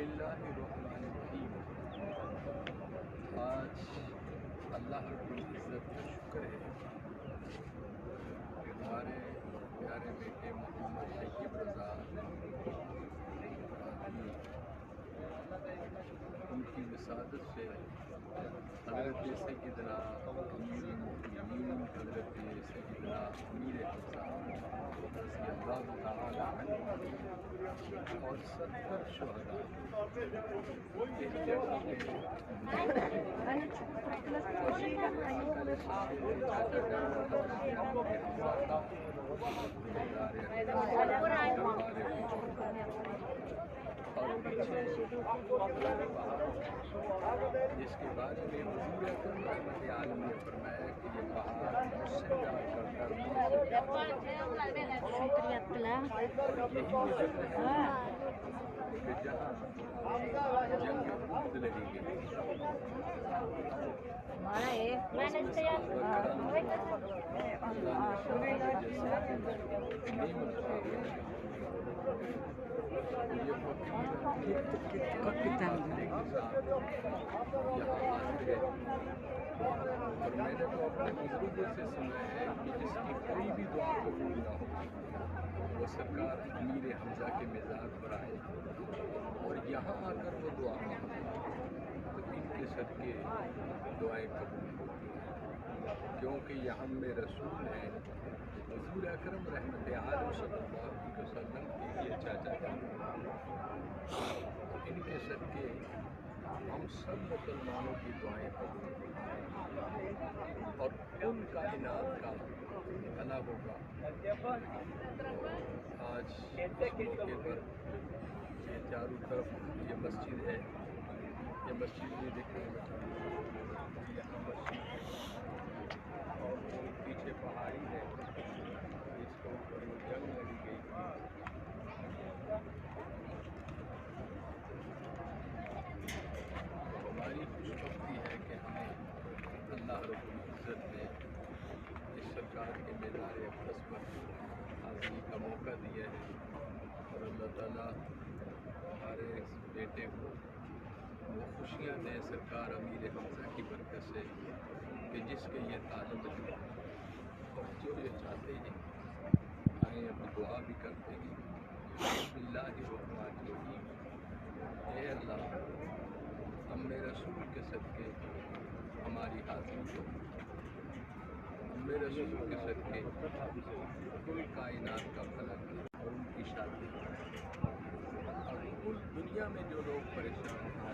बिस्मिल्लाहिर्रहमानिर्रहीम। आज अल्लाह रब्बुल इज़्ज़त का शुक्र है कि हमारे प्यारे बेटे मोहम्मद तैयब रज़ा कादरी उनकी विसादत से हज़रत सैयदना अमीरुल मोमिनीन हज़रत सैयदना अमीर हमज़ा रज़ियल्लाहु तआला अन्हु और 70 शुहदा इस जगह पे जिसके बारे में हुज़ूर अकरम रहमत आलम ने फरमाया कि ये पहाड़ मुझसे प्यार करता है। कि जहाँ जंग उहद लड़ी गई और मैंने तो अपने बुजुर्गों से सुना है कि जिसकी कोई भी दुआ कबूल ना हो वो सरकार अमीर हमज़ा के मिज़ाज पर आए और यहाँ आकर वो दुआ मांगे तो इनके सदके दुआएं कबूल होती हैं, क्योंकि यहाँ में रसूल हैं हुज़ूर अकरम रहमत आलम सल्लल्लाहु अलैहि वसल्लम के ये चाचा हैं। इनके सदके हम सब मुसलमानों की दुआएं कबूल होती हैं और कुल कायनात का भला होगा। आज इस मौके पर ये चारों तरफ ये मस्जिद है, ये मस्जिद में देखने में यहाँ मस्जिद है और वो पीछे पहाड़ी है जिसके ऊपर वो जंग लड़ी गई थी। हमारी खुशबख्ती है कि हमें अल्लाह रब्बुल इज़्ज़त ने इस सरकार के मीज़ार अक़दस पर हाज़िरी का मौका दिया है और अल्लाह ताला हमारे इस बेटे को वो खुशियाँ दें सरकार अमीर हमज़ा की बरकत से कि जिसके ये तालब है और जो ये चाहते हैं आए अपनी दुआ भी करते हैं। बिस्मिल्लाहिर्रहमानिर्रहीम। ए अल्लाह अम्मे रसूल के सदके हमारी हाज़िरी को, अम्मे रसूल के सदके कुल कायनात का भला और उनकी शादी और कुल दुनिया में जो लोग परेशान हैं